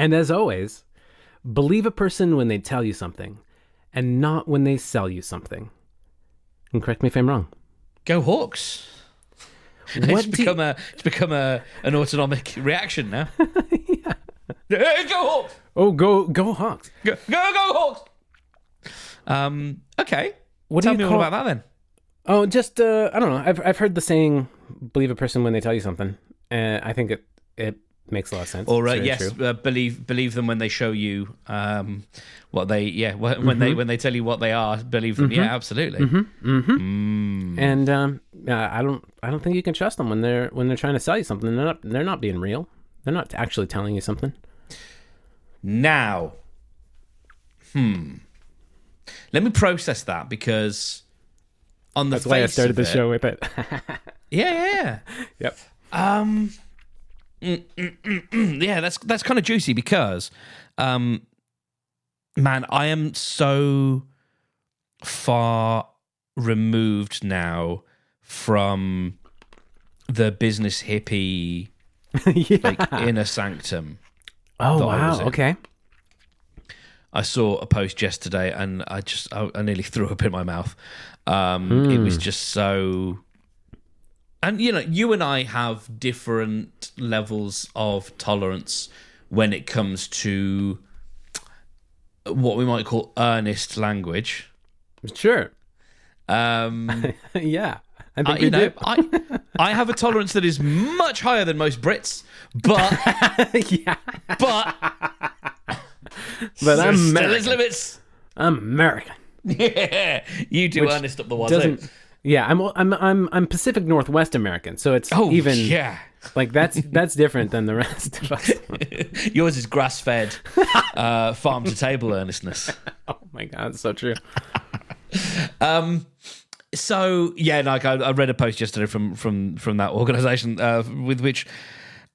And as always, believe a person when they tell you something and not when they sell you something. And correct me if I'm wrong. Go Hawks. It's become an autonomic reaction now. Yeah. Go Hawks. Oh, go Hawks. Go Hawks. Okay. Tell me all about that then. Oh, just I don't know. I've heard the saying, "Believe a person when they tell you something." I think it makes a lot of sense. Or yes, believe them when they show you what they when they tell you what they are. Believe them. Yeah, absolutely. And I don't think you can trust them when they're trying to sell you something. They're not being real. They're not actually telling you something. Now, let me process that, because that's why I started the show with it. Yeah. Yep. Yeah, that's kind of juicy because, man, I am so far removed now from the business hippie inner sanctum. Oh wow! Okay. I saw a post yesterday, and I nearly threw up in my mouth. It was just so. And, you and I have different levels of tolerance when it comes to what we might call earnest language. Sure. Yeah. I think we do. I have a tolerance that is much higher than most Brits, but... yeah. But I'm still American. is limits. I'm American. Yeah. You do earnest up the wazoo. Yeah, I'm Pacific Northwest American, so it's like that's different than the rest of us. Yours is grass-fed, farm to table earnestness. Oh my god, it's so true. So yeah, like I read a post yesterday from that organisation with which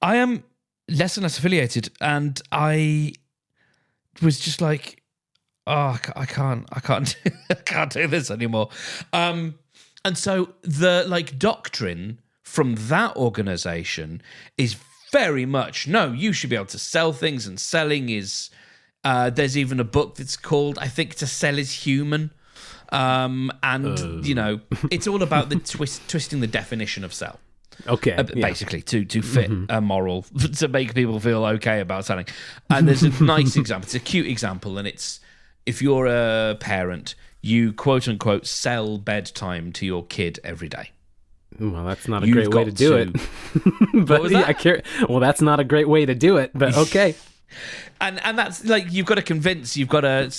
I am less and less affiliated, and I was just like, oh, I can't do this anymore. And so the doctrine from that organization is very much, no, you should be able to sell things, and selling is, there's even a book that's called, I think, To Sell is Human. It's all about the twisting the definition of sell. Okay. Basically to fit a moral, to make people feel okay about selling. And there's a nice example. It's a cute example. And it's, if you're a parent, you quote unquote sell bedtime to your kid every day. Well, that's not a great way to do it. But what was that? Well, that's not a great way to do it, but okay. And that's like, you've got to convince, you've got to,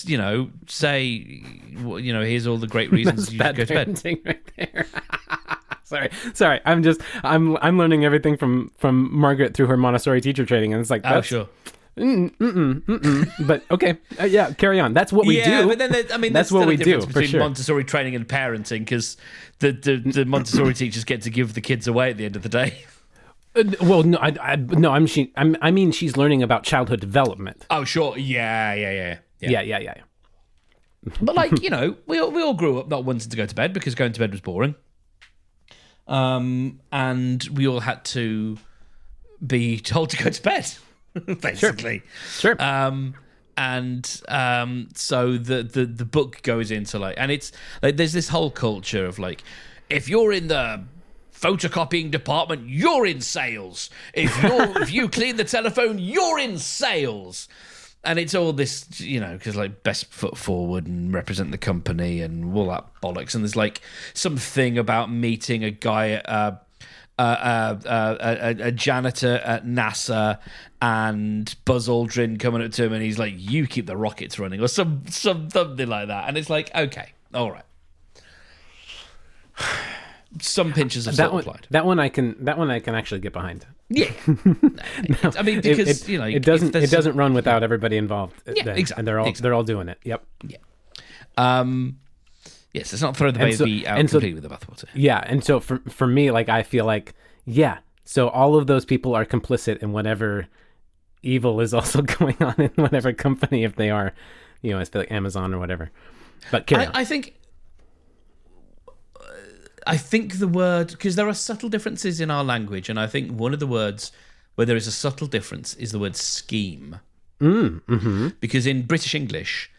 say, here's all the great reasons you should go to bed. Right there. Sorry. I'm learning everything from Margaret through her Montessori teacher training, and it's like, oh, sure. But okay, yeah, carry on. That's what we do. Yeah, but then that's what we do for between sure. Montessori training and parenting, because the Montessori teachers get to give the kids away at the end of the day. Well, no, I mean, she's learning about childhood development. Oh, sure, yeah. But we all grew up not wanting to go to bed because going to bed was boring. And we all had to be told to go to bed. Basically, sure. So the book goes into and it's like there's this whole culture of if you're in the photocopying department, you're in sales. If you clean the telephone, you're in sales. And it's all this, because best foot forward and represent the company and all that bollocks. And there's something about meeting a guy at a janitor at NASA, and Buzz Aldrin coming up to him and he's like, you keep the rockets running, or something like that. And it's like, okay, all right. Some pinches of salt applied. That one I can actually get behind. Yeah. I mean, because it doesn't run without everybody involved. Yeah, exactly. And they're all doing it. Yep. Yeah. Yes, let's not throw the baby out completely with the bathwater. Yeah, and so for me, I feel like, yeah, so all of those people are complicit in whatever evil is also going on in whatever company, if they are, I feel like Amazon or whatever. But carry on. I think the word, because there are subtle differences in our language, and I think one of the words where there is a subtle difference is the word scheme. Because in British English,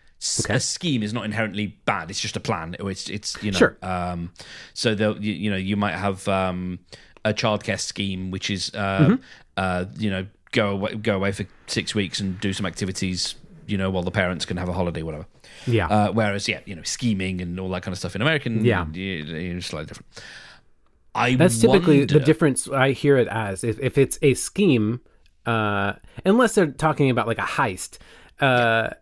Okay. a scheme is not inherently bad. It's just a plan. Or it's Sure. So you might have a childcare scheme, which is go away for 6 weeks and do some activities, while the parents can have a holiday, whatever. Yeah. Whereas scheming and all that kind of stuff in American, slightly different. That's typically the difference I hear it as. If it's a scheme, unless they're talking about like a heist,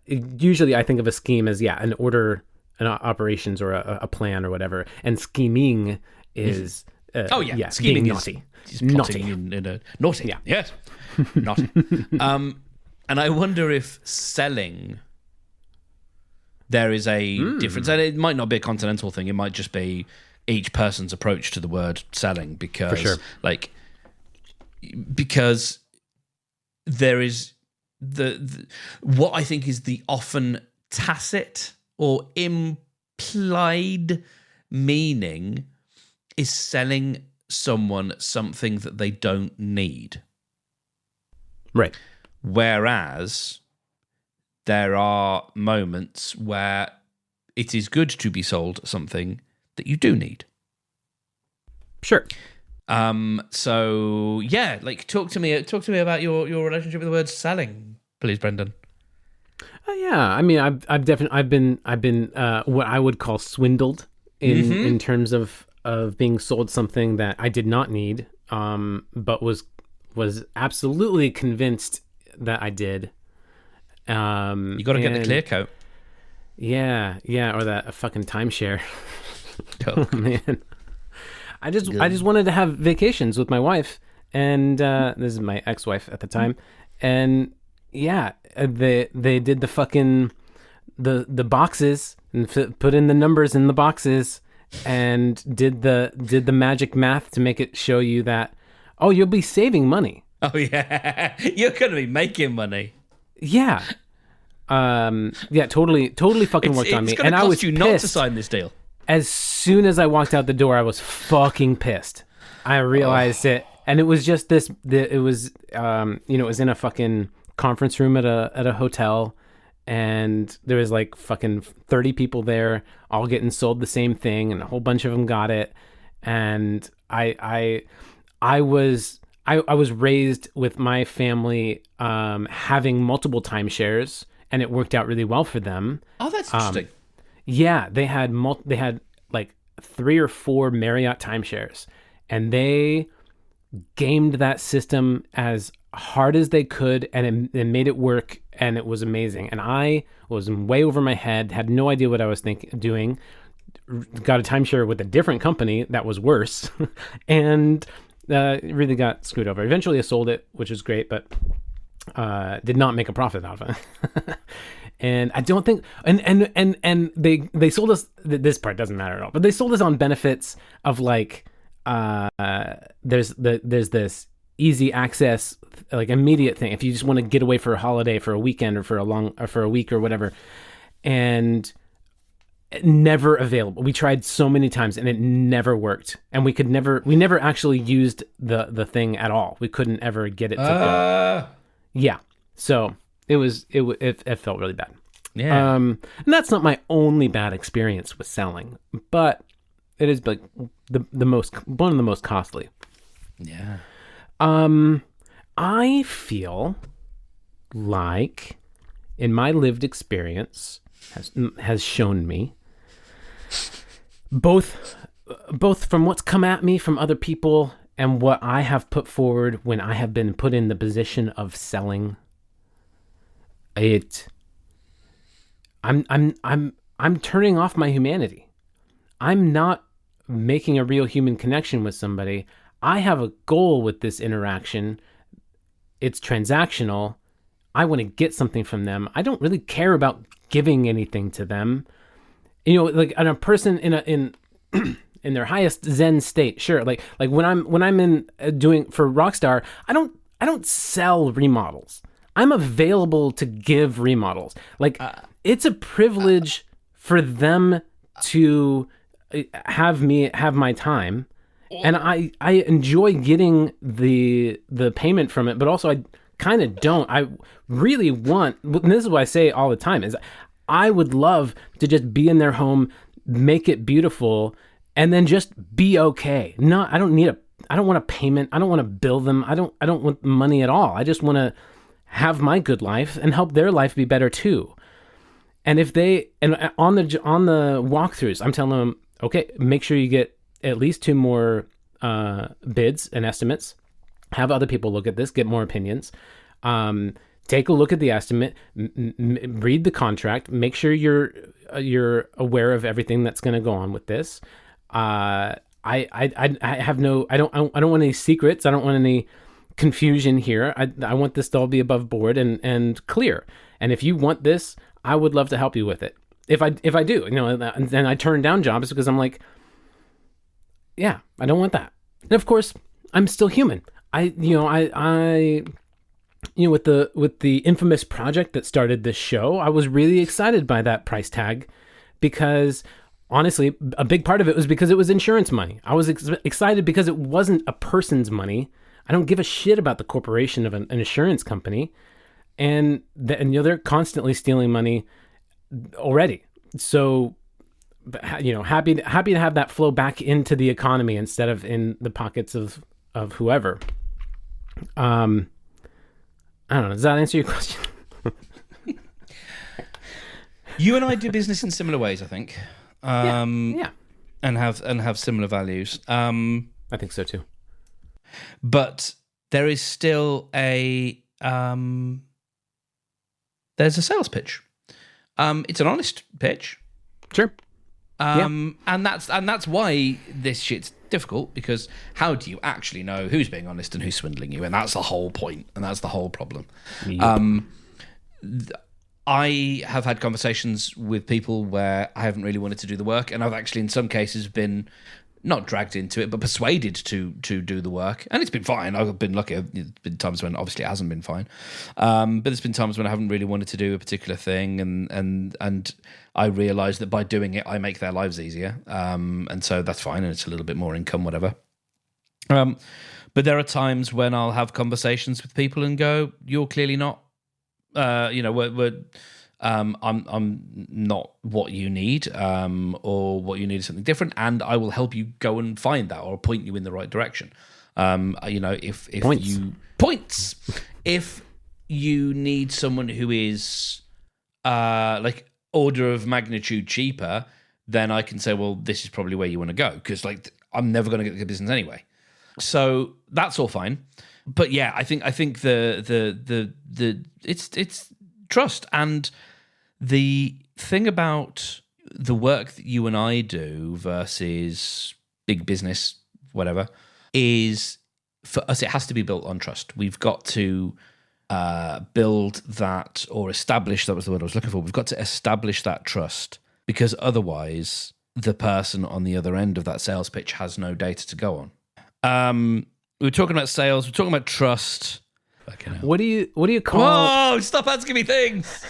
usually I think of a scheme as an order, an operations or a plan or whatever. And scheming is scheming being naughty. Is naughty in a naughty. Yeah. Yes, naughty. And I wonder if selling, there is a difference, and it might not be a continental thing. It might just be each person's approach to the word selling, because For sure. because there is the what I think is the often tacit or implied meaning is selling someone something that they don't need. Right. Whereas there are moments where it is good to be sold something that you do need. Sure. So yeah, talk to me about your relationship with the word selling, please, Brendan. Yeah. I mean, I've definitely been what I would call swindled in terms of being sold something that I did not need, but was absolutely convinced that I did. You got to get the clear coat. Yeah, or that fucking timeshare. Oh, man. I just wanted to have vacations with my wife, and this is my ex-wife at the time, and they did the fucking the boxes and put in the numbers in the boxes and did the magic math to make it show you that you'll be saving money. Oh yeah, you're gonna be making money. Yeah. Totally fucking worked on me. It's gonna cost you not to sign this deal. As soon as I walked out the door, I was fucking pissed. I realized it, and it was just this. It was, it was in a fucking conference room at a hotel, and there was like fucking 30 people there, all getting sold the same thing, and a whole bunch of them got it. And I was raised with my family having multiple timeshares, and it worked out really well for them. Oh, that's interesting. Yeah, they had like 3 or 4 Marriott timeshares, and they gamed that system as hard as they could, and it made it work, and it was amazing. And I was way over my head, had no idea what I was doing. Got a timeshare with a different company that was worse, and really got screwed over. Eventually, I sold it, which was great, but did not make a profit out of it. And I don't think, and they sold us, this part doesn't matter at all, but they sold us on benefits of like, there's this easy access, like immediate thing. If you just want to get away for a holiday, for a weekend, or for a week or whatever, and never available. We tried so many times and it never worked. And we never actually used the thing at all. We couldn't ever get it to go. Yeah. So it felt really bad. Yeah. And that's not my only bad experience with selling, but it is like one of the most costly. Yeah. I feel like in my lived experience has shown me both from what's come at me from other people and what I have put forward when I have been put in the position of selling. I'm turning off my humanity. I'm not making a real human connection with somebody. I have a goal with this interaction. It's transactional. I want to get something from them. I don't really care about giving anything to them. Like a person in their highest Zen state, sure. Like when I'm in doing for Rockstar, I don't sell remodels. I'm available to give remodels. Like it's a privilege for them to have my time, and I enjoy getting the payment from it. But also, I kind of don't. I really want, and this is what I say all the time, is I would love to just be in their home, make it beautiful, and then just be okay. I don't want a payment. I don't want to bill them. I don't want money at all. I just want to have my good life and help their life be better too. And if they, and on the walkthroughs, I'm telling them, okay, make sure you get at least 2 more bids and estimates. Have other people look at this, get more opinions. Take a look at the estimate, read the contract, make sure you're aware of everything that's going to go on with this. I don't want any secrets. I don't want any confusion here. I want this to all be above board and clear. And if you want this, I would love to help you with it. If I do, and then I turn down jobs because I'm like, yeah, I don't want that. And of course, I'm still human. With the infamous project that started this show, I was really excited by that price tag because honestly, a big part of it was because it was insurance money. I was excited because it wasn't a person's money. I don't give a shit about the corporation of an insurance company. And they're constantly stealing money already. So, happy to have that flow back into the economy instead of in the pockets of whoever. I don't know. Does that answer your question? You and I do business in similar ways, I think. Yeah. And have similar values. I think so too. But there is still there's a sales pitch. It's an honest pitch. Sure. And that's why this shit's difficult, because how do you actually know who's being honest and who's swindling you? And that's the whole point, and that's the whole problem. Yep. I have had conversations with people where I haven't really wanted to do the work, and I've actually in some cases been not dragged into it, but persuaded to do the work, and it's been fine. I've been lucky. There's been times when obviously it hasn't been fine, but there's been times when I haven't really wanted to do a particular thing, and I realise that by doing it, I make their lives easier, and so that's fine, and it's a little bit more income, whatever. But there are times when I'll have conversations with people and go, "You're clearly not, I'm not what you need, or what you need is something different, and I will help you go and find that, or point you in the right direction." If points, if you need someone who is like order of magnitude cheaper, then I can say, well, this is probably where you want to go, because I'm never going to get the business anyway. So that's all fine. But yeah, I think it's trust. And the thing about the work that you and I do versus big business, whatever, is for us, it has to be built on trust. We've got to build that, or establish, that was the word I was looking for. We've got to establish that trust, because otherwise the person on the other end of that sales pitch has no data to go on. We were talking about sales. We're talking about trust. What do you call? Whoa! Stop asking me things.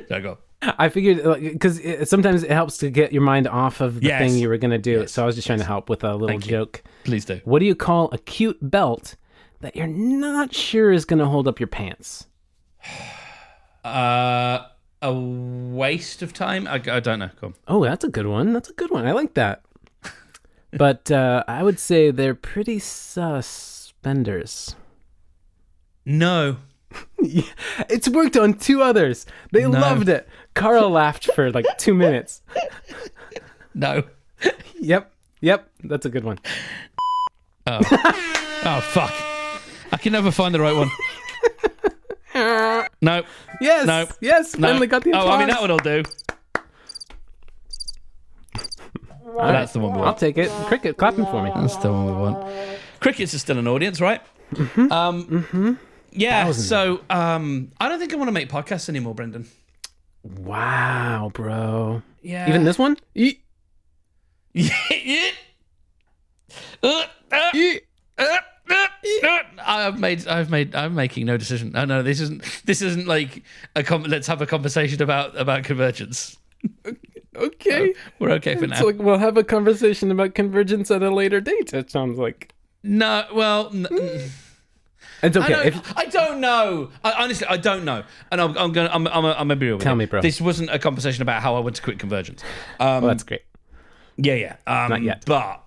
There you go. I figured, because sometimes it helps to get your mind off of the thing you were going to do. Yes. So I was just trying to help with a little joke. Please do. What do you call a cute belt that you're not sure is going to hold up your pants? A waste of time? I don't know. Come on. Oh, that's a good one. I like that. But I would say they're pretty suspenders. No. Yeah, it's worked on 2 others. They loved it. Carl laughed for like 2 minutes. No. Yep. That's a good one. Oh. Oh, fuck. I can never find the right one. No. Yes. No. Yes. No. Finally got the applause. Oh, I mean, that one will do. Right. That's the one we want. I'll take it. Cricket, clapping for me. That's the one we want. Crickets is still an audience, right? Mm-hmm. Yeah, so I don't think I want to make podcasts anymore, Brendan. Wow, bro. Yeah. Even this one? I'm making no decision. No, this isn't like let's have a conversation about Convergence. Okay. We're okay for now. It's like we'll have a conversation about Convergence at a later date, it sounds like. No, well, It's okay. I don't know. Honestly, I don't know. And I'm gonna be real with you. Tell me, bro. This wasn't a conversation about how I went to quit Convergence. Well, that's great. Yeah. Not yet. But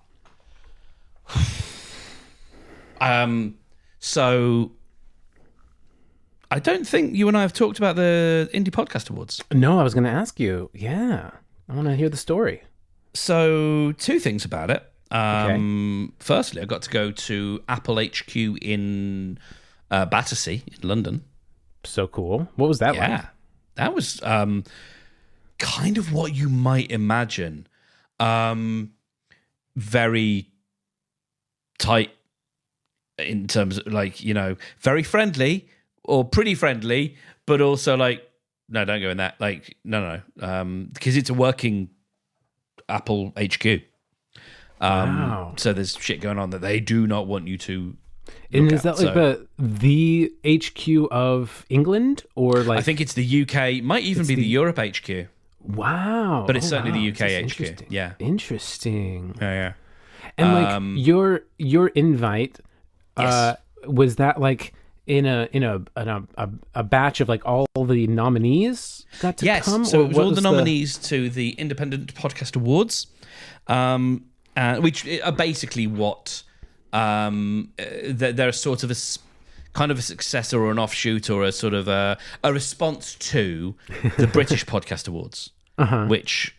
so I don't think you and I have talked about the Indie Podcast Awards. No, I was going to ask you. Yeah, I want to hear the story. So 2 things about it. Firstly, I got to go to Apple HQ in Battersea in London. So cool. What was that like? Yeah, that was kind of what you might imagine. Very tight in terms of like, very friendly or pretty friendly, but also like, no, don't go in that. Like, no. Because it's a working Apple HQ. Wow. So there's shit going on that they do not want you to. And is that like the HQ of England, or like? I think it's the UK. Might even be the Europe HQ. Wow. But it's certainly the UK HQ. Interesting. Yeah. Interesting. Yeah. And like your invite, Yes. Was that like in a batch of like all the nominees got to come? So or it was all the nominees to the Independent Podcast Awards, which are basically what they're sort of kind of a successor or an offshoot or a sort of a response to the British Podcast Awards, which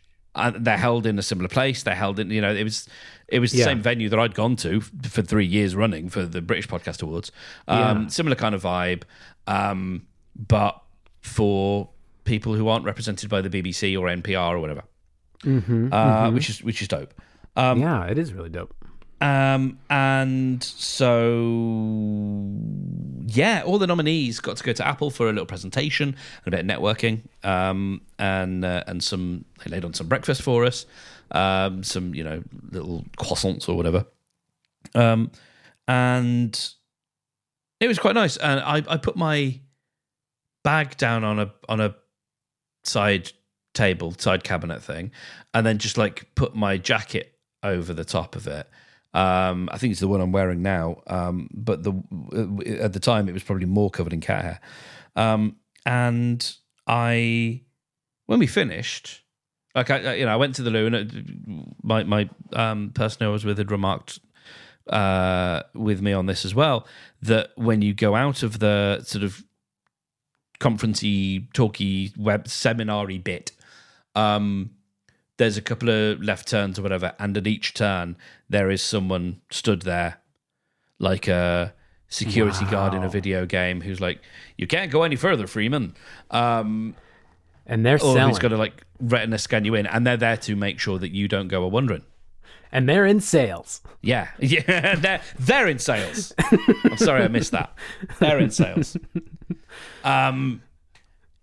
they're held in a similar place. They're held in, it was the same venue that I'd gone to for 3 years running for the British Podcast Awards. Similar kind of vibe, but for people who aren't represented by the BBC or NPR or whatever, which is dope. Yeah, it is really dope. And so, yeah, all the nominees got to go to Apple for a little presentation and a bit of networking, and some, they laid on some breakfast for us, some, little croissants or whatever. And it was quite nice. And I put my bag down on a side cabinet thing, and then just like put my jacket over the top of it. I think it's the one I'm wearing now, but at the time it was probably more covered in cat hair. And when we finished, like I went to the loo, and my person who I was with had remarked with me on this as well, that when you go out of the sort of conferencey, talky, web seminar-y bit, there's a couple of left turns or whatever, and at each turn there is someone stood there like a security guard in a video game who's like, you can't go any further, Freeman. And they're selling. Or he's got to like retina scan you in, and they're there to make sure that you don't go a-wandering. And they're in sales. Yeah, they're in sales. I'm sorry I missed that. They're in sales.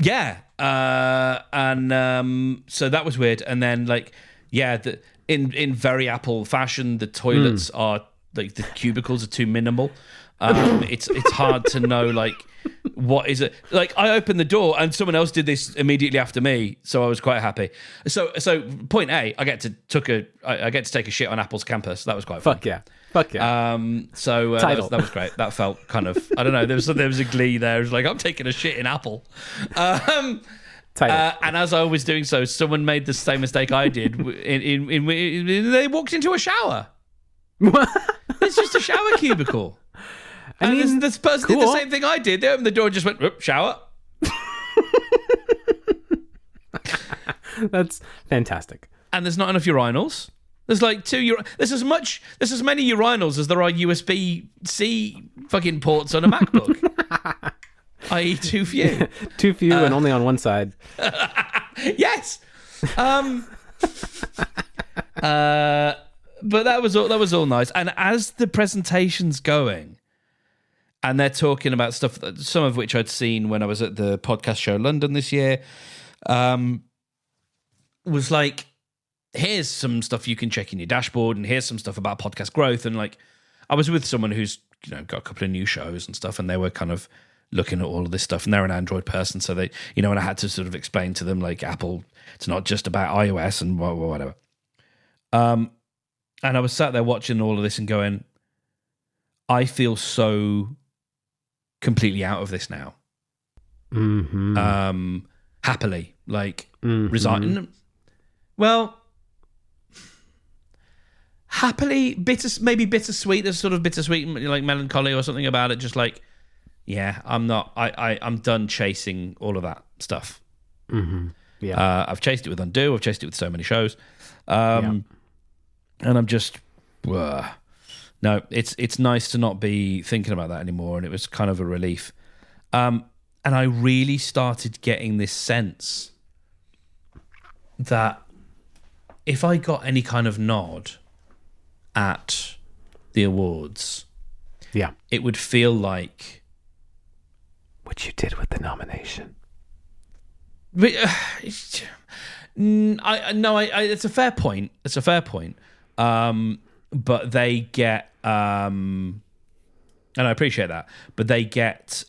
Yeah, and so that was weird. And then, like, yeah, in very Apple fashion, the toilets are like, the cubicles are too minimal. It's hard to know, like, what is it. Like, I opened the door and someone else did this immediately after me, so I was quite happy. So point A, I get to take a shit on Apple's campus. That was quite fun. Fuck yeah. So that was great. That felt kind of, I don't know. There was a glee there. It was like, I'm taking a shit in Apple. And as I was doing so, someone made the same mistake I did. They walked into a shower. It's just a shower cubicle. I mean, this person did the same thing I did. They opened the door and just went, "Oop, shower." That's fantastic. And there's not enough urinals. There's like there's as many urinals as there are USB-C fucking ports on a MacBook. I.e. too few. Too few and only on one side. Yes. But that was all nice. And as the presentation's going, and they're talking about stuff, some of which I'd seen when I was at the podcast show London this year, was like, here's some stuff you can check in your dashboard, and here's some stuff about podcast growth. And like, I was with someone who's got a couple of new shows and stuff, and they were kind of looking at all of this stuff, and they're an Android person, so they, and I had to sort of explain to them, like, Apple, it's not just about iOS and whatever. And I was sat there watching all of this and going, I feel so completely out of this now. Happily, like resign. Well, happily, maybe bittersweet. There's sort of bittersweet, like melancholy or something about it. Just like, yeah, I'm not. I'm done chasing all of that stuff. Yeah, I've chased it with Undo. I've chased it with so many shows, and I'm just. No, it's nice to not be thinking about that anymore, and it was kind of a relief. And I really started getting this sense that if I got any kind of nod at the awards, it would feel like what you did with the nomination. It's a fair point. It's a fair point. But they get, and I appreciate that, but they get,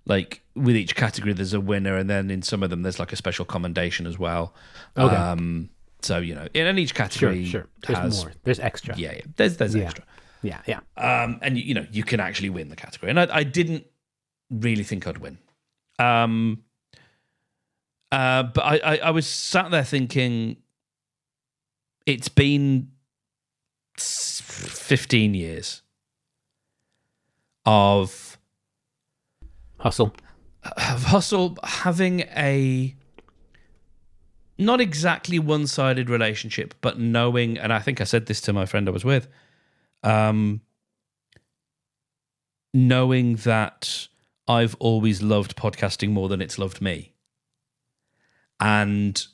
like, with each category there's a winner, and then in some of them there's like a special commendation as well. Okay. So, you know, in each category sure. There's more. There's extra. Yeah. There's extra. Yeah. And, you know, you can actually win the category. And I didn't really think I'd win. But I was sat there thinking, it's been 15 years of hustle, having a not exactly one-sided relationship, but knowing, and I think I said this to my friend I was with, knowing that I've always loved podcasting more than it's loved me. And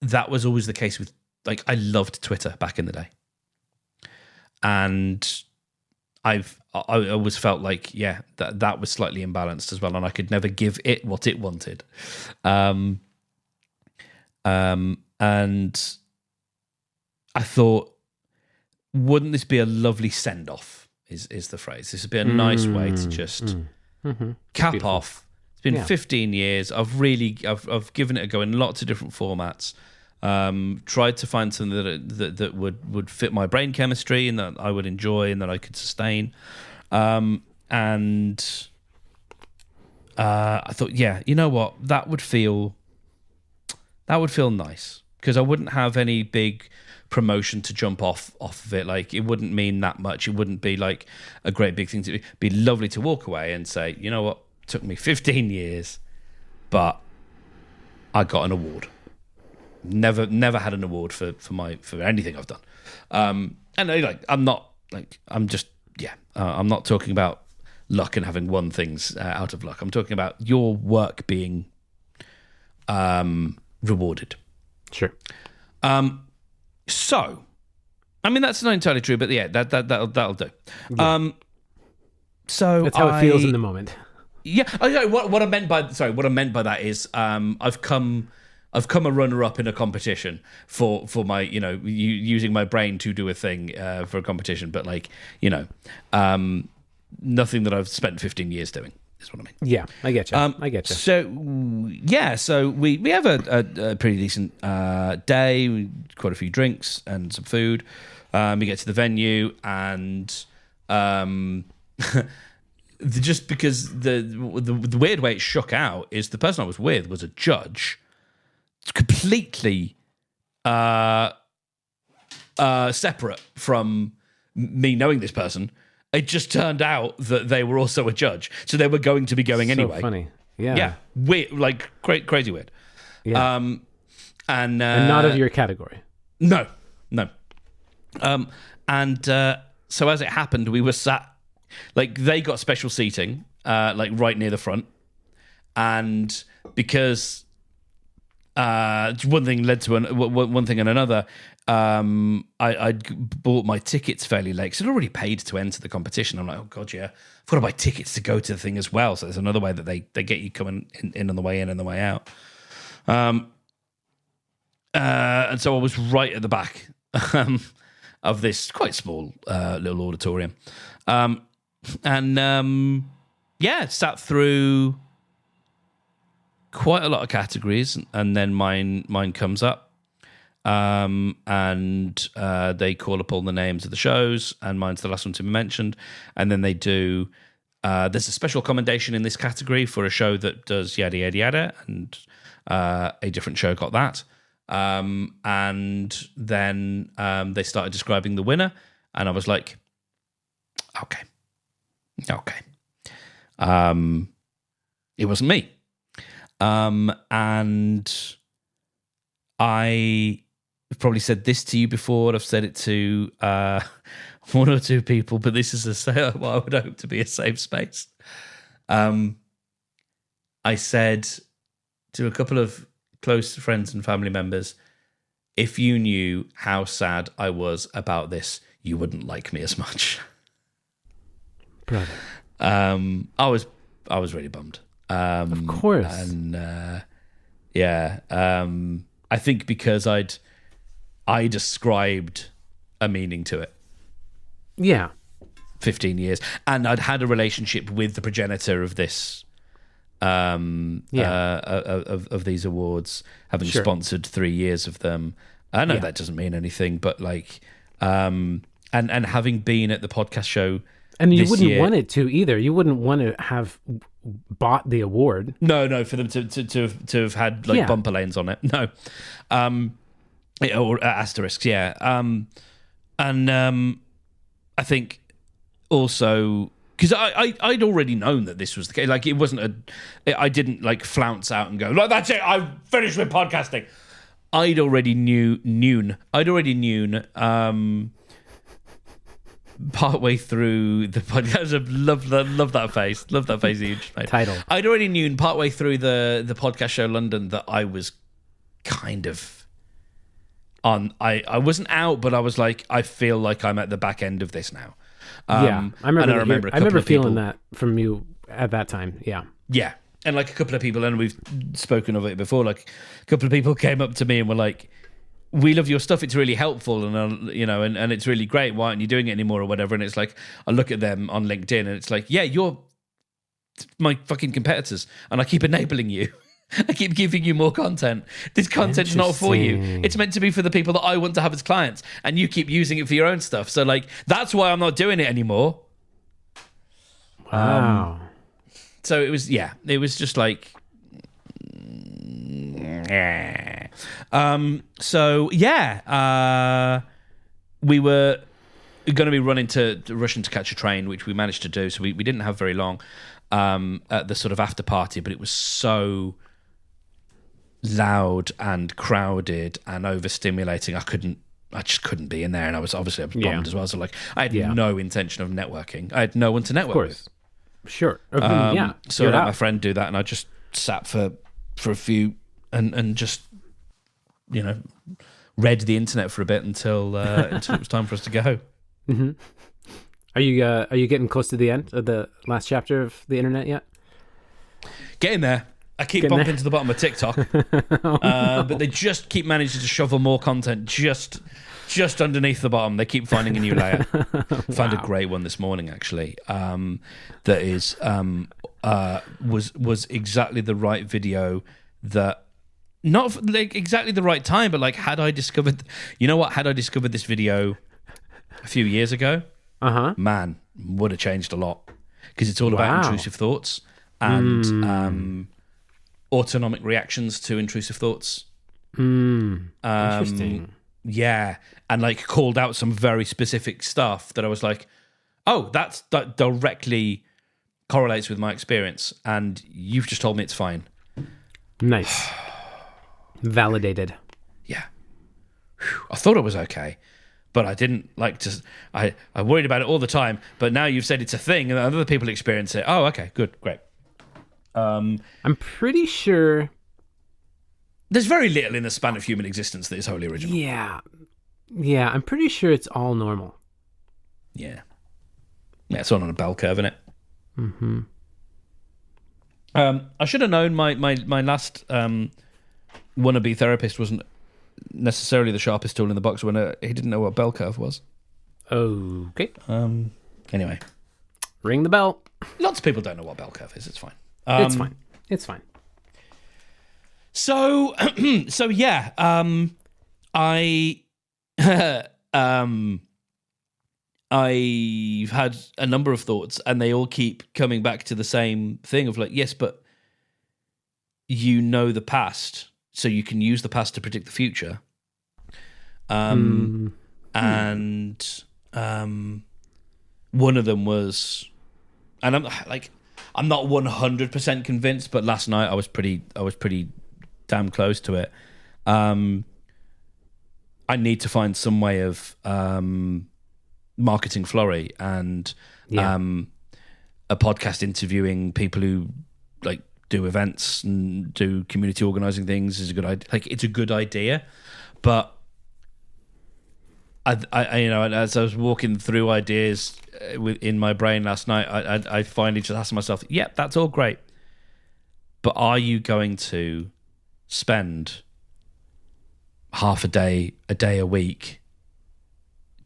that was always the case with, like, I loved Twitter back in the day. And I always felt like, that was slightly imbalanced as well, and I could never give it what it wanted. And I thought, wouldn't this be a lovely send-off, is the phrase. This would be a nice way to just cap off. It's been 15 years. I've given it a go in lots of different formats. Tried to find something that would fit my brain chemistry and that I would enjoy and that I could sustain. And I thought, you know what? That would feel nice, because I wouldn't have any big promotion to jump off of it. Like, it wouldn't mean that much. It wouldn't be like a great big thing to do. It'd be lovely to walk away and say, you know what? It took me 15 years, but I got an award. Never had an award for anything I've done. And I'm not talking about luck and having won things out of luck. I'm talking about your work being rewarded. Sure. So, I mean, that's not entirely true, but that'll do. Yeah. So that's how it feels in the moment. Yeah. What I meant by that is I've come a runner-up in a competition for my, using my brain to do a thing for a competition, but nothing that I've spent 15 years doing is what I mean. Yeah, I get you. I get you. So we have a pretty decent day, quite a few drinks and some food. We get to the venue, and just because the weird way it shook out is the person I was with was a judge, completely separate from me knowing this person. It just turned out that they were also a judge, so they were going to be going anyway. Funny, yeah, weird, like crazy weird. Yeah, and not of your category. No. So as it happened, we were sat, like, they got special seating, like right near the front, and because one thing led to one thing and another. I'd bought my tickets fairly late because I'd already paid to enter the competition. I'm like, oh god, yeah, I've got to buy tickets to go to the thing as well. So there's another way that they get you coming in on the way in and the way out. And so I was right at the back of this quite small little auditorium, and sat through quite a lot of categories, and then mine comes up. And they call up all the names of the shows, and mine's the last one to be mentioned. And then they do there's a special commendation in this category for a show that does yada, yada, yada, and a different show got that. And then they started describing the winner, and I was like, okay. It wasn't me. And I have probably said this to you before. I've said it to one or two people, but this is what I would hope to be a safe space. I said to a couple of close friends and family members, if you knew how sad I was about this, you wouldn't like me as much. Brother. I was really bummed. Of course. And I think because I ascribed a meaning to it. Yeah. 15 years. And I'd had a relationship with the progenitor of this of these awards, having sponsored 3 years of them. I know that doesn't mean anything, but like and having been at the podcast show. And you wouldn't want it to either. You wouldn't want to have bought the award. No, for them to have had like bumper lanes on it. No, or asterisks. Yeah, and I think also because I'd already known that this was the case. Like it wasn't I didn't like flounce out and go like that's it. I'm finished with podcasting. I'd already known. Partway through the podcast, love that face. Love that face you just made. Title. I'd already known partway through the podcast show London that I was kind of on. I wasn't out, but I was like, I feel like I'm at the back end of this now. I remember. I remember feeling people, that from you at that time. Yeah. Yeah, and like a couple of people, and we've spoken of it before. Like a couple of people came up to me and were like, we love your stuff. It's really helpful, and and it's really great. Why aren't you doing it anymore, or whatever? And it's like I look at them on LinkedIn, and it's like, yeah, you're my fucking competitors, and I keep enabling you. I keep giving you more content. This content's not for you. It's meant to be for the people that I want to have as clients, and you keep using it for your own stuff. So, like, that's why I'm not doing it anymore. Wow. So it was just like. We were going to be rushing to catch a train, which we managed to do. So we didn't have very long at the sort of after party, but it was so loud and crowded and overstimulating. I just couldn't be in there, and I was bummed as well. So like, I had no intention of networking. I had no one to network with. Sure. So I let my friend do that, and I just sat for a few and just read the internet for a bit until it was time for us to go. Mm-hmm. Are you getting close to the end of the last chapter of the internet yet? Getting there. I keep bumping to the bottom of TikTok, but they just keep managing to shovel more content just underneath the bottom. They keep finding a new layer. Found a great one this morning actually. That is was exactly the right video that. Not like exactly the right time, but like had I discovered this video a few years ago, man, would have changed a lot because it's all about intrusive thoughts and autonomic reactions to intrusive thoughts. Interesting. Yeah, and like called out some very specific stuff that I was like, oh, that directly correlates with my experience, and you've just told me it's fine. Nice. Validated. Yeah. I thought it was okay, but I didn't like to. I worried about it all the time, but now you've said it's a thing and other people experience it. Oh, okay, good, great. I'm pretty sure there's very little in the span of human existence that is wholly original. Yeah, I'm pretty sure it's all normal. Yeah, it's on a bell curve, isn't it? Mm-hmm. I should have known my last wannabe therapist wasn't necessarily the sharpest tool in the box when he didn't know what bell curve was. Okay. Anyway. Ring the bell. Lots of people don't know what bell curve is. It's fine. It's fine. So yeah, I I've had a number of thoughts, and they all keep coming back to the same thing of like, yes, but you know the past, so you can use the past to predict the future. And one of them was, and I'm not 100% convinced, but last night I was pretty damn close to it. I need to find some way of marketing Flurry, and a podcast interviewing people who like do events and do community organizing things is a good idea. Like, it's a good idea, but I you know, as I was walking through ideas in my brain last night, I finally just asked myself, yep, that's all great, but are you going to spend half a day a week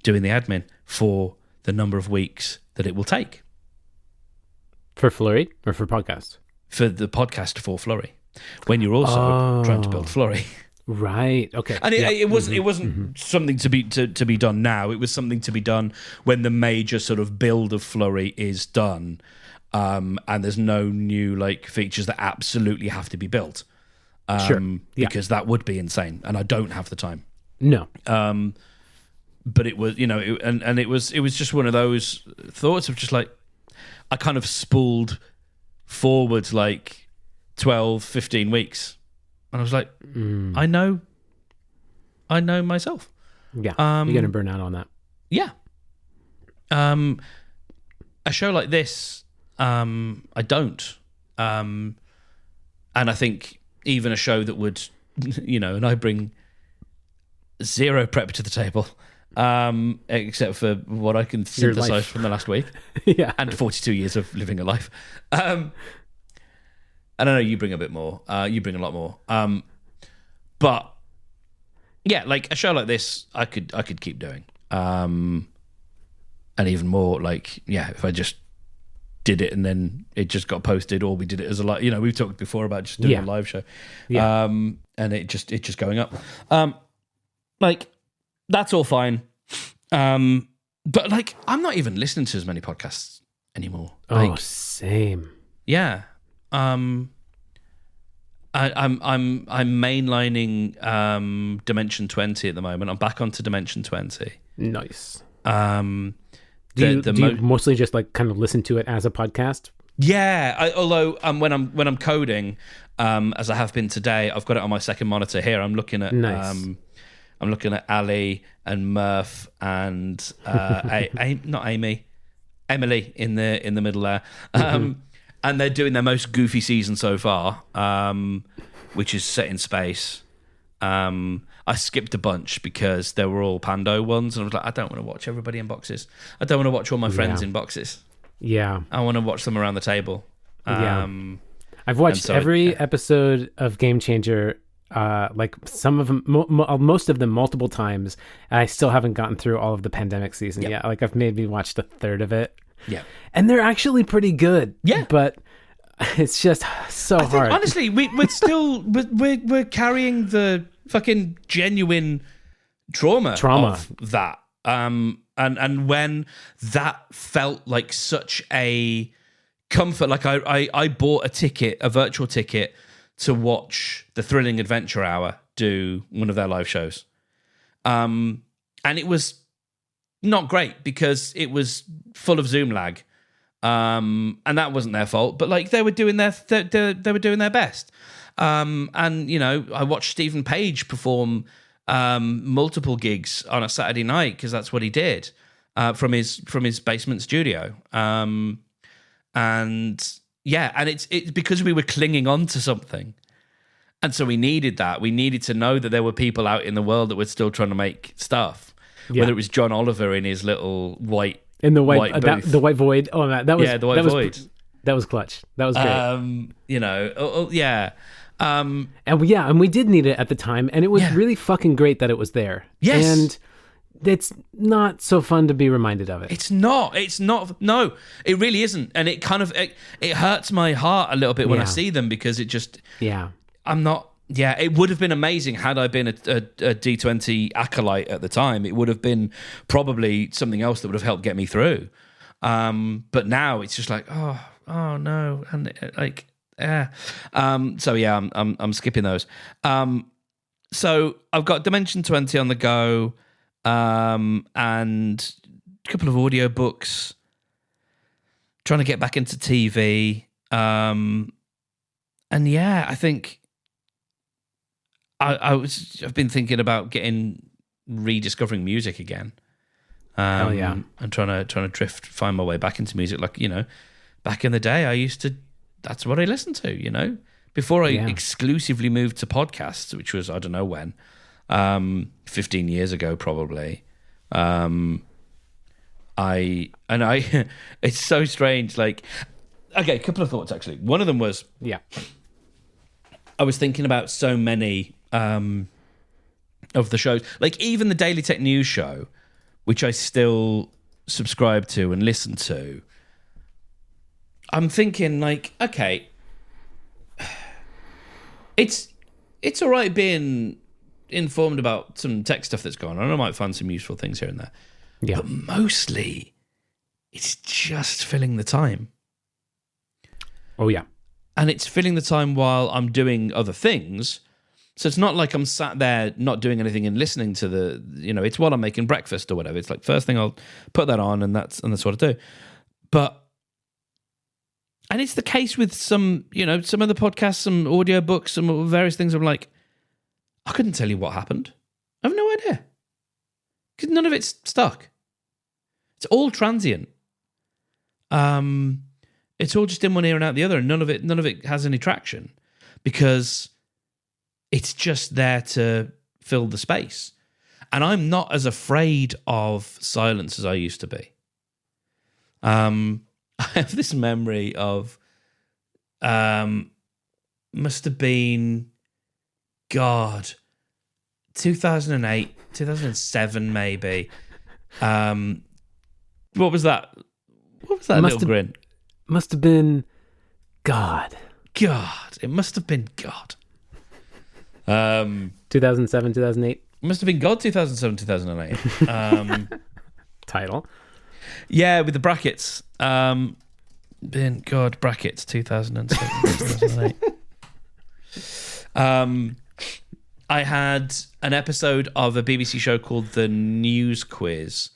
doing the admin for the number of weeks that it will take? For Flurry or for podcast? For the podcast for Flurry, when you're also trying to build Flurry. Right. Okay. And it wasn't something to be done now. It was something to be done when the major sort of build of Flurry is done, and there's no new like features that absolutely have to be built. Because that would be insane, and I don't have the time. No. But it was, you know, it was just one of those thoughts of just like, I kind of spooled forward like 12, 15 weeks. And I was like, I know myself. Yeah, you're going to burn out on that. Yeah. A show like this, I don't. And I think even a show that would, you know, and I bring zero prep to the table, except for what I can synthesize from the last week. Yeah. And 42 years of living a life. I don't know, you bring a bit more. You bring a lot more. But yeah, like a show like this, I could keep doing. And even more, like, yeah, if I just did it and then it just got posted, or we did it as a live. You know, we've talked before about just doing a live show. Yeah. And it just going up. Like, that's all fine. But like, I'm not even listening to as many podcasts anymore. Like, same. Yeah. I'm mainlining Dimension 20 at the moment. I'm back onto Dimension 20. Nice. Do you mostly just like kind of listen to it as a podcast? Yeah. Although when I'm coding, as I have been today, I've got it on my second monitor here. I'm looking at I'm looking at Ali and Murph and not Amy, Emily in the middle there. And they're doing their most goofy season so far, which is set in space. I skipped a bunch because they were all Pando ones, and I was like, I don't want to watch everybody in boxes. I don't want to watch all my friends in boxes. Yeah. I want to watch them around the table. I've watched every episode of Game Changer, like some of them, most of them multiple times, and I still haven't gotten through all of the pandemic season yet. Like, I've maybe watched a third of it. Yeah. And they're actually pretty good. Yeah. But it's just so hard. Honestly, we're still we're carrying the fucking genuine trauma of that. And when that felt like such a comfort, like I bought a virtual ticket to watch the Thrilling Adventure Hour do one of their live shows. And it was not great because it was full of Zoom lag, and that wasn't their fault. But like, they were doing their best. And you know, I watched Stephen Page perform multiple gigs on a Saturday night because that's what he did from his basement studio. And yeah, and it's because we were clinging on to something. And so we needed that. We needed to know that there were people out in the world that were still trying to make stuff. Yeah. Whether it was John Oliver in his little white booth. The white void. Oh, that was the white void. That was clutch. That was great. You know, yeah. And we did need it at the time, and it was really fucking great that it was there. Yes. And it's not so fun to be reminded of it. It's not. No, it really isn't. And it kind of it hurts my heart a little bit when I see them, because it just I'm not Yeah, it would have been amazing had I been a D20 acolyte at the time. It would have been probably something else that would have helped get me through. But now it's just like, oh no, and like, yeah. So yeah, I'm skipping those. So I've got Dimension 20 on the go, and a couple of audiobooks. Trying to get back into TV, and yeah, I think. I've been thinking about rediscovering music again. Hell yeah! And trying to find my way back into music. Like, back in the day, that's what I listened to. Before I exclusively moved to podcasts, which was I don't know when, 15 years ago probably. It's so strange. Like, okay, a couple of thoughts actually. One of them was I was thinking about so many. Of the shows, like even the Daily Tech News show, which I still subscribe to and listen to. I'm thinking like, okay, it's all right being informed about some tech stuff that's going on. I might find some useful things here and there, but mostly it's just filling the time. Oh yeah, and it's filling the time while I'm doing other things. So it's not like I'm sat there not doing anything and listening to it's while I'm making breakfast or whatever. It's like first thing I'll put that on and that's what I do. And it's the case with some of the podcasts, some audiobooks, some various things. I'm like, I couldn't tell you what happened. I have no idea. Because none of it's stuck. It's all transient. It's all just in one ear and out the other, and none of it has any traction because it's just there to fill the space. And I'm not as afraid of silence as I used to be. I have this memory of, must have been, 2008, 2007 maybe. What was that? What was that little grin? Must have been God. It must have been God. 2007, 2008. Must have been God 2007, 2008. Title. Yeah, with the brackets. Been God brackets 2007, 2008. I had an episode of a BBC show called The News Quiz,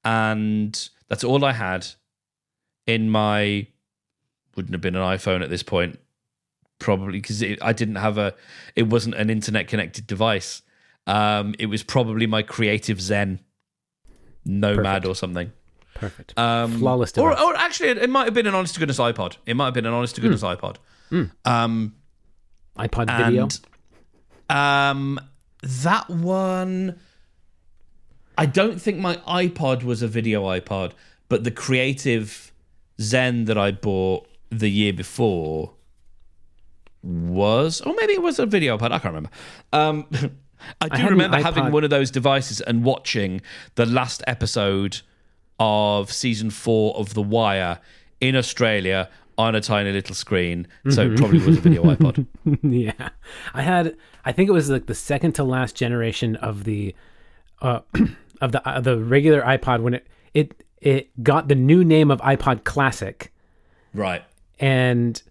and that's all I had in my... Wouldn't have been an iPhone at this point. Probably because I didn't have it wasn't an internet connected device. It was probably my Creative Zen Nomad or something. Perfect. Flawless device. Or actually, it might have been an honest to goodness iPod. iPod. iPod video. That one, I don't think my iPod was a video iPod, but the Creative Zen that I bought the year before was, or maybe it was a video iPod. I can't remember. I do remember having one of those devices and watching the last episode of season 4 of The Wire in Australia on a tiny little screen. So it probably was a video iPod. Yeah. I think it was like the second to last generation of the regular iPod when it got the new name of iPod Classic. Right. And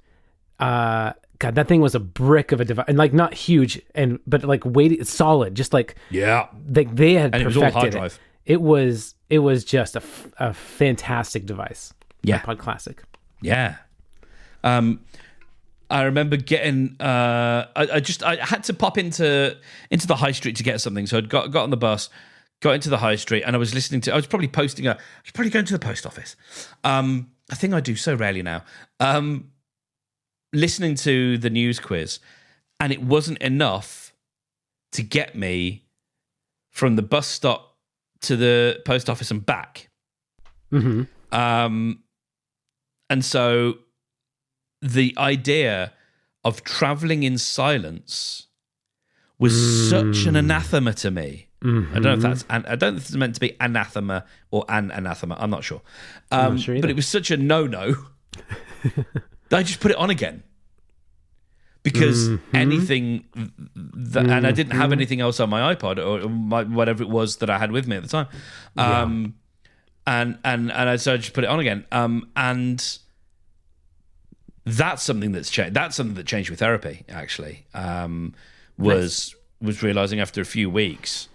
God, that thing was a brick of a device, and like not huge, but like weighty, solid, just like they had and perfected it was all hard drive. It was just a fantastic device. Yeah, iPod Classic. Yeah. I remember getting. I had to pop into the high street to get something, so I got on the bus, got into the high street, and I was listening to. I was probably going to the post office. A thing I do so rarely now. Listening to the news quiz, and it wasn't enough to get me from the bus stop to the post office and back. Mm-hmm. And so the idea of traveling in silence was such an anathema to me. Mm-hmm. I don't know if it's meant to be anathema or an anathema. I'm not sure. I'm not sure either. But it was such a no-no that I just put it on again. because anything that, and I didn't have anything else on my iPod or whatever it was that I had with me at the time. And so I just put it on again. And that's something that's changed. That's something that changed with therapy, actually. Was realizing after a few weeks,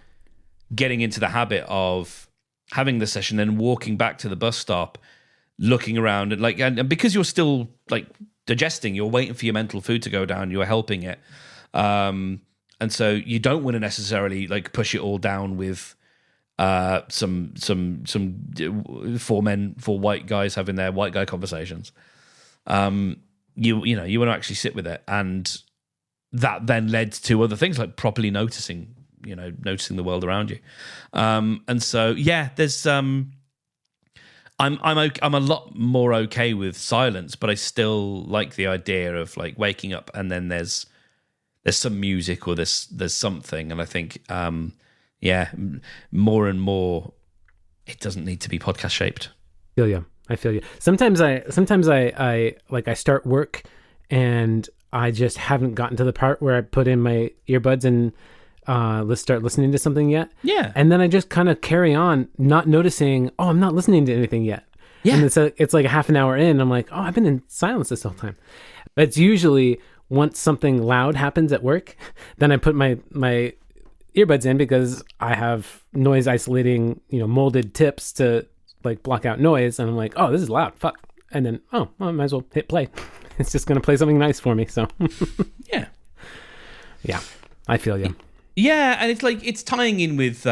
getting into the habit of having the session, then walking back to the bus stop, looking around, and because you're still like digesting, you're waiting for your mental food to go down, you're helping it, and so you don't want to necessarily like push it all down with some four white guys having their white guy conversations. You want to actually sit with it, and that then led to other things like properly noticing the world around you. And so there's I'm a lot more okay with silence, but I still like the idea of like waking up and then there's some music or there's something, and I think more and more it doesn't need to be podcast shaped. I feel you. Sometimes I start work and I just haven't gotten to the part where I put in my earbuds and let's start listening to something yet. Yeah. And then I just kind of carry on, not noticing, I'm not listening to anything yet. Yeah. And it's like a half an hour in, I'm like, I've been in silence this whole time. But it's usually once something loud happens at work, then I put my earbuds in because I have noise isolating, molded tips to like block out noise. And I'm like, this is loud. Fuck. And then, I might as well hit play. It's just going to play something nice for me. So yeah, I feel you. Yeah. And it's like, it's tying in with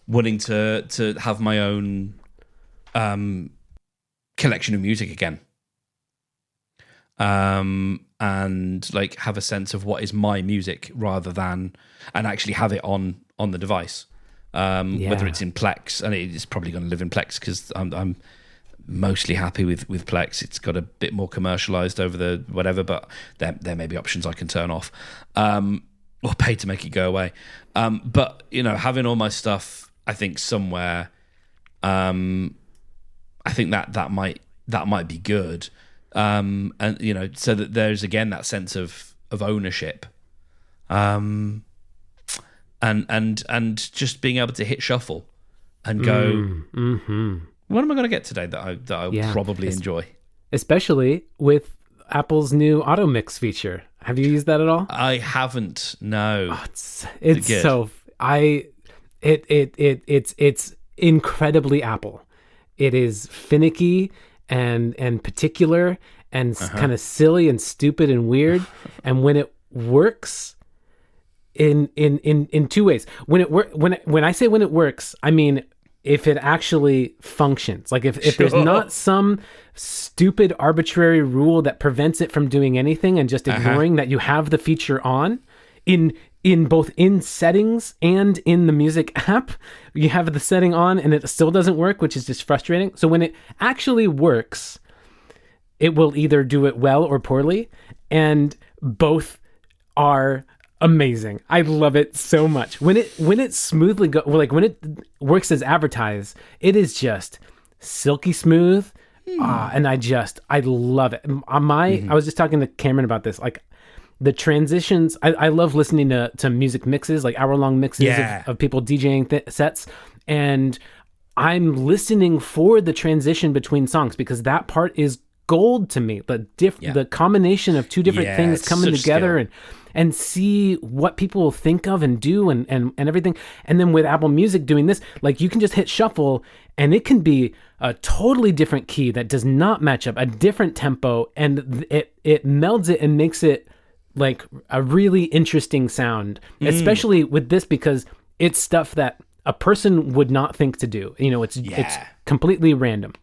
wanting to have my own collection of music again. And like have a sense of what is my music rather than, and actually have it on the device. Whether it's in Plex, and it's probably going to live in Plex because I'm mostly happy with Plex. It's got a bit more commercialized over the whatever, but there may be options I can turn off or pay to make it go away. But having all my stuff, I think somewhere, I think that might be good. And so that there's again that sense of ownership, and just being able to hit shuffle and go, what am I going to get today that I probably enjoy? Especially with Apple's new AutoMix feature. Have you used that at all? I haven't. No. It's so it's incredibly Apple. It is finicky and particular and kind of silly and stupid and weird. And when it works in two ways. When I say when it works, I mean if it actually functions. Like if there's not some stupid arbitrary rule that prevents it from doing anything and just ignoring that you have the feature on in both in settings and in the music app, you have the setting on and it still doesn't work, which is just frustrating. So when it actually works, it will either do it well or poorly, and both are amazing. I love it so much. When it smoothly when it works as advertised, it is just silky smooth. And I love it. I was just talking to Cameron about this. Like the transitions, I love listening to music mixes, like hour-long mixes of people DJing sets. And I'm listening for the transition between songs because that part is gold to me. The combination of two different things coming together and see what people will think of and do and everything. And then with Apple Music doing this, like you can just hit shuffle and it can be a totally different key that does not match up, a different tempo, and it melds it and makes it like a really interesting sound, especially with this because it's stuff that a person would not think to do. It's completely random.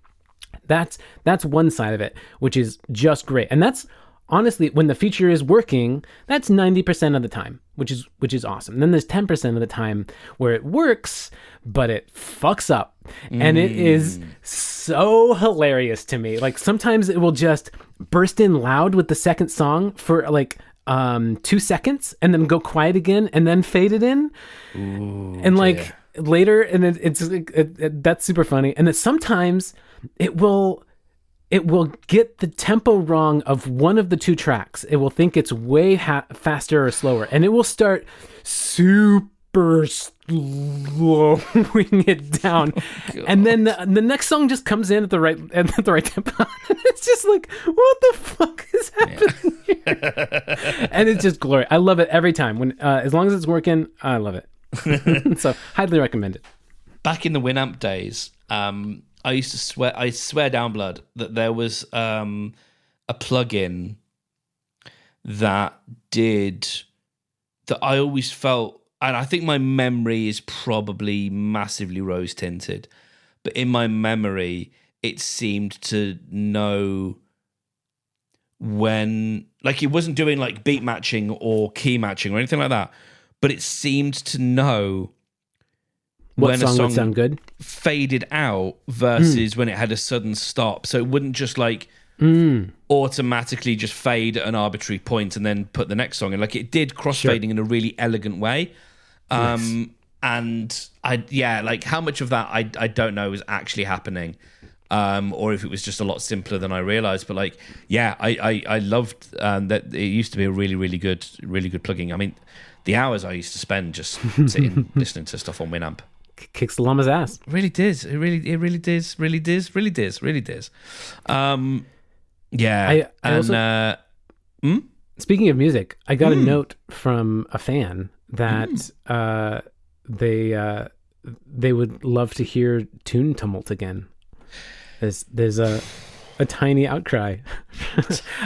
That's one side of it, which is just great. And that's honestly, when the feature is working, that's 90% of the time, which is awesome. Then there's 10% of the time where it works, but it fucks up. And it is so hilarious to me. Like sometimes it will just burst in loud with the second song for like 2 seconds and then go quiet again and then fade it in. And like later, and it's that's super funny. And then sometimes it will it will get the tempo wrong of one of the two tracks. It will think it's way faster or slower, and it will start super slowing it down, and then the next song just comes in at the right tempo. It's just like, what the fuck is happening here? And it's just glory. I love it every time. When as long as it's working, I love it. So highly recommend it. Back in the Winamp days, I used to swear down blood that there was a plugin that I always felt, and I think my memory is probably massively rose tinted, but in my memory, it seemed to know when, like, it wasn't doing like beat matching or key matching or anything like that, but it seemed to know what when song a song would sound good, faded out versus when it had a sudden stop. So it wouldn't just like automatically just fade at an arbitrary point and then put the next song in. Like, it did crossfading in a really elegant way. Nice. And like how much of that I don't know is actually happening. Or if it was just a lot simpler than I realized. But like, yeah, I loved that it used to be a really, really good plugin. I mean, the hours I used to spend just sitting listening to stuff on Winamp. Kicks the llama's ass. Really does. It really does. Yeah. I also, speaking of music, I got a note from a fan that they would love to hear Tune Tumult again. There's a tiny outcry.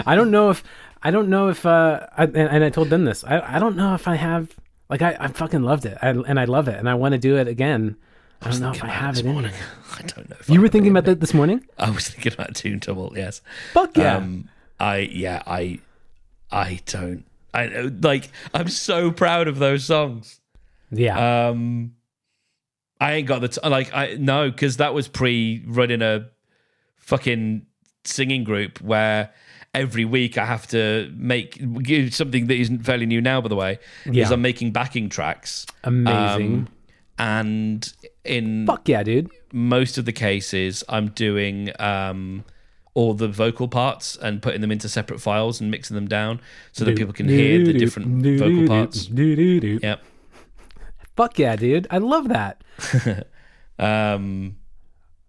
I don't know if and I told them this. I don't know if I have, like, I fucking loved it, and I love it, and I want to do it again. I don't know if I have it in me. I don't know. If you were thinking about that this morning? I was thinking about Tune Tumult. Yes. Fuck yeah. I don't. I'm so proud of those songs. Yeah. I ain't got the because that was pre-running a fucking singing group where every week I have to give something that isn't fairly new now, by the way, is I'm making backing tracks. Amazing. And in fuck yeah, dude. most of the cases, I'm doing all the vocal parts and putting them into separate files and mixing them down so that people can hear the different vocal parts. Yep. Fuck yeah, dude. I love that. I'm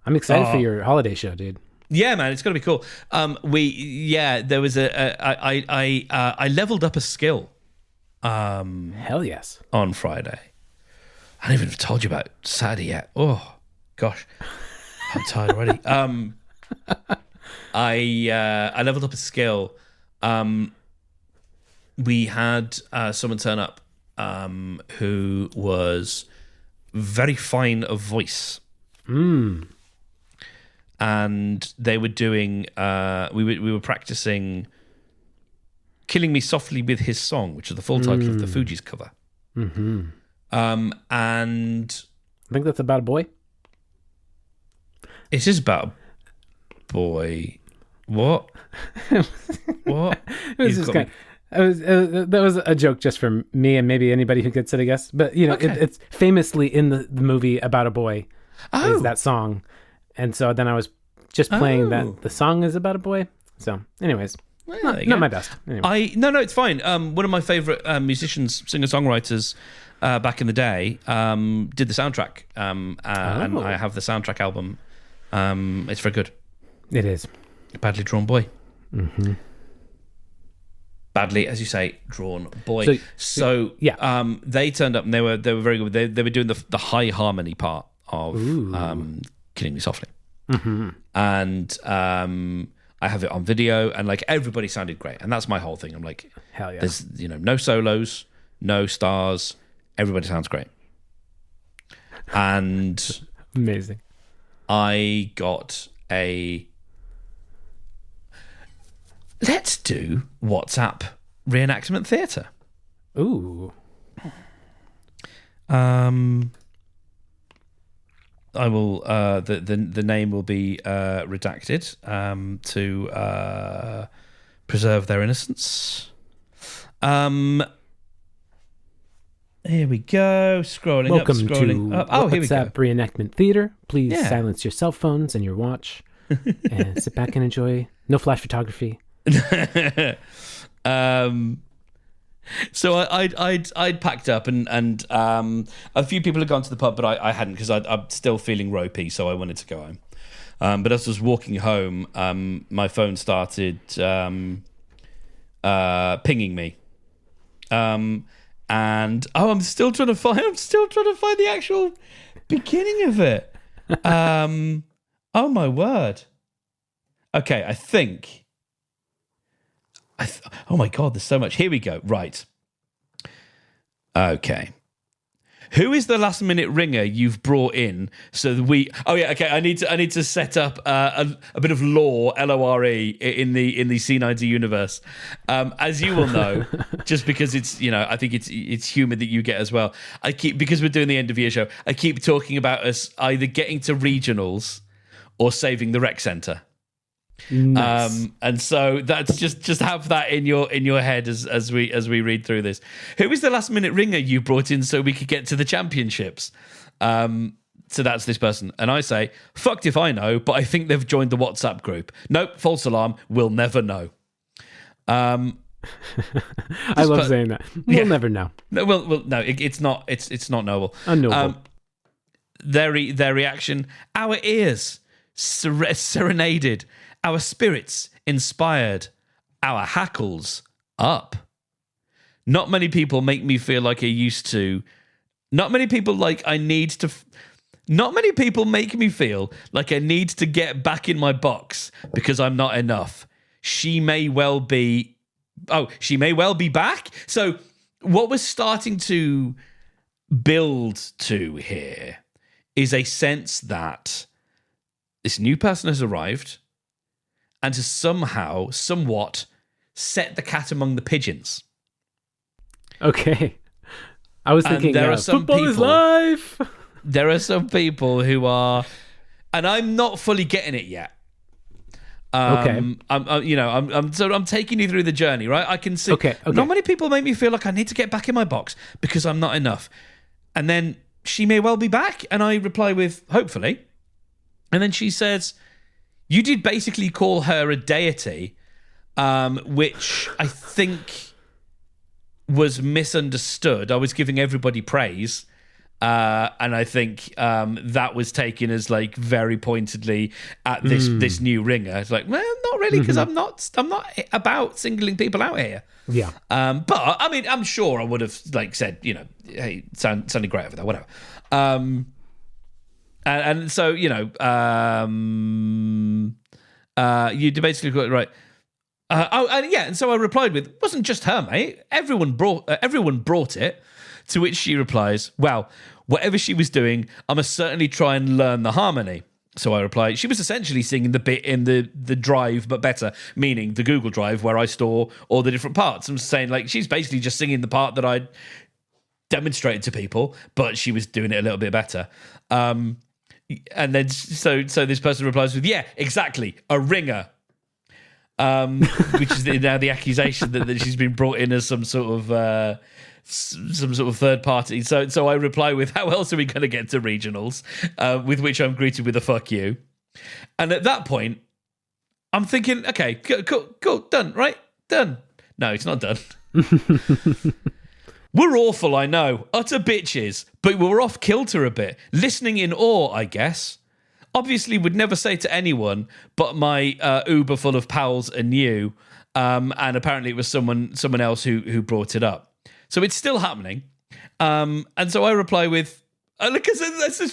excited for your holiday show, dude. Yeah, man, it's gonna be cool. There was I leveled up a skill. Hell yes. On Friday. I haven't even told you about Saturday yet. Oh gosh, I'm tired already. I leveled up a skill. We had someone turn up who was very fine of voice. And they were doing we were practicing Killing Me Softly with His Song, which is the full title of the Fugees cover. And I think that's about a boy. It is about a boy. What? What? That was a joke just for me and maybe anybody who gets it, I guess. But you know, it's famously in the movie About a Boy is that song, and so then I was just playing that the song is about a boy. So, anyways, not my best. Anyway. No, it's fine. One of my favorite musicians, singer-songwriters back in the day, did the soundtrack, and I have the soundtrack album. It's very good. It is. A badly drawn boy. Badly, as you say, drawn boy. So yeah. They turned up and they were very good. They were doing the high harmony part of Killing Me Softly, and I have it on video, and like everybody sounded great, and that's my whole thing. I'm like, hell yeah. There's no solos, no stars. Everybody sounds great, and amazing. I got let's do WhatsApp reenactment theatre. Ooh. I will. The name will be redacted to preserve their innocence. Here we go. Welcome scrolling to up. Oh, here we go. WhatsApp Reenactment Theater. Please silence your cell phones and your watch. and sit back and enjoy. No flash photography. So I'd packed up and a few people had gone to the pub, but I hadn't because I'm still feeling ropey, so I wanted to go home. But as I was walking home, my phone started pinging me, and I'm still trying to find the actual beginning of it. Oh my word. Okay, I think. Oh my God, there's so much. Here we go. Right. Okay. Who is the last minute ringer you've brought in so that we? Oh yeah, okay. I need to set up a bit of lore, LORE, in the C9D universe. As you will know, just because it's I think it's humor that you get as well. Because we're doing the end of year show. I keep talking about us either getting to regionals or saving the rec centre. Nice. And so that's just have that in your head as we read through this. Who is the last minute ringer you brought in so we could get to the championships? So that's this person, and I say, fucked if I know, but I think they've joined the WhatsApp group. Nope, false alarm. We'll never know. I love saying that. We'll never know. No, well, no, it's not. It's not knowable. Unknowable. Their reaction. Our ears serenaded. Our spirits inspired, our hackles up. Not many people make me feel like I used to. Not many people make me feel like I need to get back in my box because I'm not enough. She may well be back. So what we're starting to build to here is a sense that this new person has arrived and to somewhat set the cat among the pigeons. Okay. I was thinking, there are some football people, is life. There are some people who are, and I'm not fully getting it yet. Okay. I'm taking you through the journey, right? I can see. Okay. Not many people make me feel like I need to get back in my box because I'm not enough. And then she may well be back, and I reply with, hopefully. And then she says, you did basically call her a deity, which I think was misunderstood. I was giving everybody praise, and I think that was taken as like very pointedly at this new ringer. It's like, well, not really, because I'm not about singling people out here. Yeah. But I mean, I'm sure I would have like said, hey, sounded great over there, whatever. And so, you basically got it right. And so I replied with, it wasn't just her, mate. Everyone brought it. To which she replies, well, whatever she was doing, I must certainly try and learn the harmony. So I replied, she was essentially singing the bit in the Drive, but better, meaning the Google Drive where I store all the different parts. I'm saying, like, she's basically just singing the part that I demonstrated to people, but she was doing it a little bit better. And then so this person replies with, yeah, exactly, a ringer, which is now the accusation that she's been brought in as some sort of third party. So I reply with, how else are we going to get to regionals? With which I'm greeted with a fuck you. And at that point, I'm thinking, okay, cool, done, right? Done. No, it's not done. We're awful, I know. Utter bitches. But we're off kilter a bit. Listening in awe, I guess. Obviously would never say to anyone, but my Uber full of pals and you. And apparently it was someone else who brought it up. So it's still happening. And so I reply with, because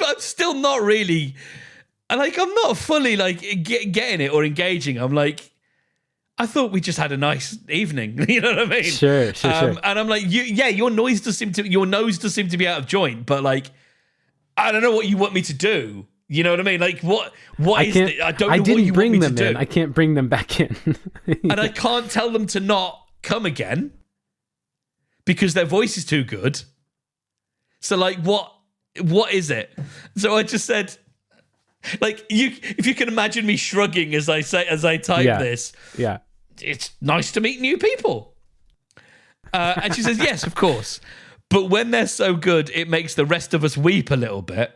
I'm still not really, I'm not fully getting it or engaging. I'm like, I thought we just had a nice evening. You know what I mean? Sure. And I'm like, your nose does seem to be out of joint, but like, I don't know what you want me to do. You know what I mean? Like, what is it? I don't know what you want me to do. I can't bring them back in. And I can't tell them to not come again because their voice is too good. So like, what is it? So I just said, like, if you can imagine me shrugging as I type this. Yeah. It's nice to meet new people. And she says, yes, of course. But when they're so good, it makes the rest of us weep a little bit.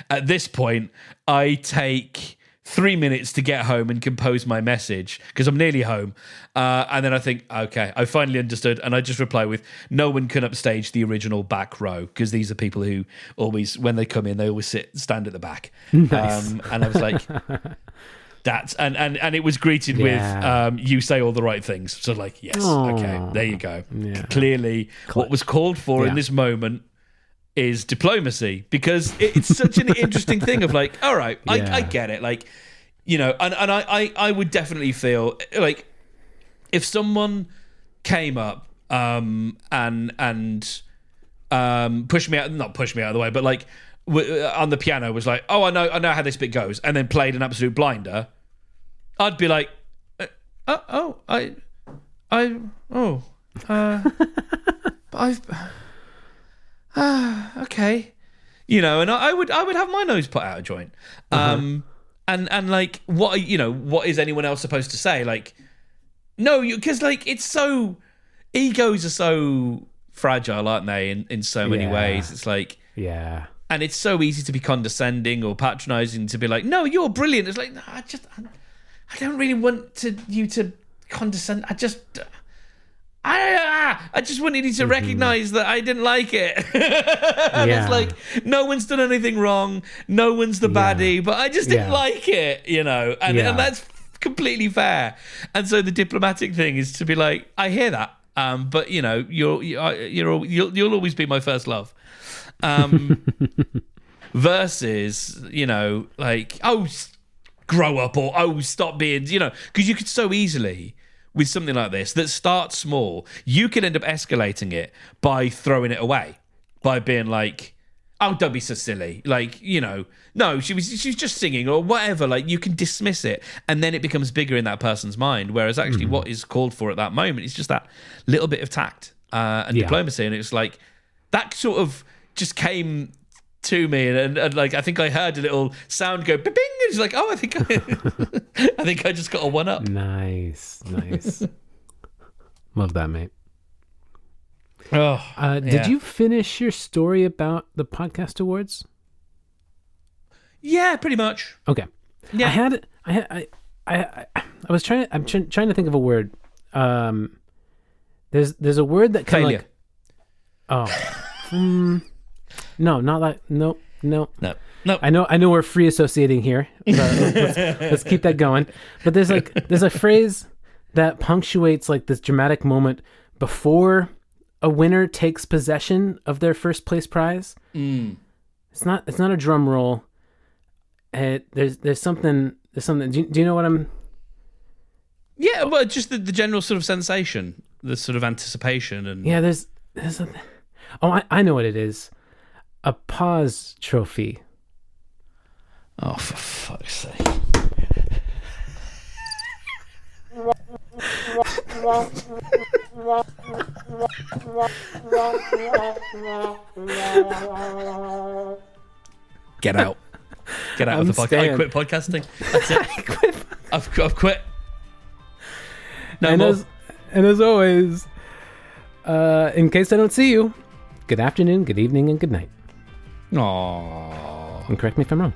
At this point, I take 3 minutes to get home and compose my message because I'm nearly home. And then I think, okay, I finally understood. And I just reply with, no one can upstage the original back row because these are people who always, when they come in, they always stand at the back. Nice. And I was like, that's, and it was greeted with, you say all the right things. So like, yes, okay, there you go. Yeah. Clearly what was called for in this moment is diplomacy, because it's such an interesting thing of like, all right, I get it. Like, you know, and I would definitely feel like if someone came up and pushed me out, not pushed me out of the way, but like on the piano was like, oh, I know how this bit goes, and then played an absolute blinder, I'd be like, okay, you know, and I would have my nose put out of joint, and like, what is anyone else supposed to say? Like, no, because like it's so, egos are so fragile, aren't they? In so many ways, it's like, and it's so easy to be condescending or patronizing, to be like, no, you're brilliant. It's like, no, I don't really want you to condescend. I just wanted you to recognize that I didn't like it. And it's like, no one's done anything wrong. No one's the baddie, but I just didn't like it, you know? And that's completely fair. And so the diplomatic thing is to be like, I hear that. But you know, you'll always be my first love. Versus, you know, like, oh, grow up, or oh, stop being, you know, because you could so easily, with something like this that starts small, you can end up escalating it by throwing it away, by being like, oh, don't be so silly. Like, you know, no, she was just singing or whatever. Like, you can dismiss it, and then it becomes bigger in that person's mind. Whereas actually what is called for at that moment is just that little bit of tact and diplomacy. And it's like, that sort of just came to me, and like, I think I heard a little sound go bing, and it's like, oh, I think I just got a one up. Nice. Love that, mate. Did you finish your story about the podcast awards? Yeah, pretty much. Okay. Yeah. I was trying to think of a word. There's a word that kind of like, no, not that. No. I know we're free associating here. Let's keep that going. But there's a phrase that punctuates like this dramatic moment before a winner takes possession of their first place prize. It's not a drum roll. There's something. Do you know what I'm? Yeah, well, just the general sort of sensation, the sort of anticipation, and there's I know what it is. A pause trophy. Oh, for fuck's sake. Get out. Get out of the podcast. I quit podcasting. That's it. I've quit. No more. And as always, in case I don't see you, good afternoon, good evening, and good night. Aww. And correct me if I'm wrong.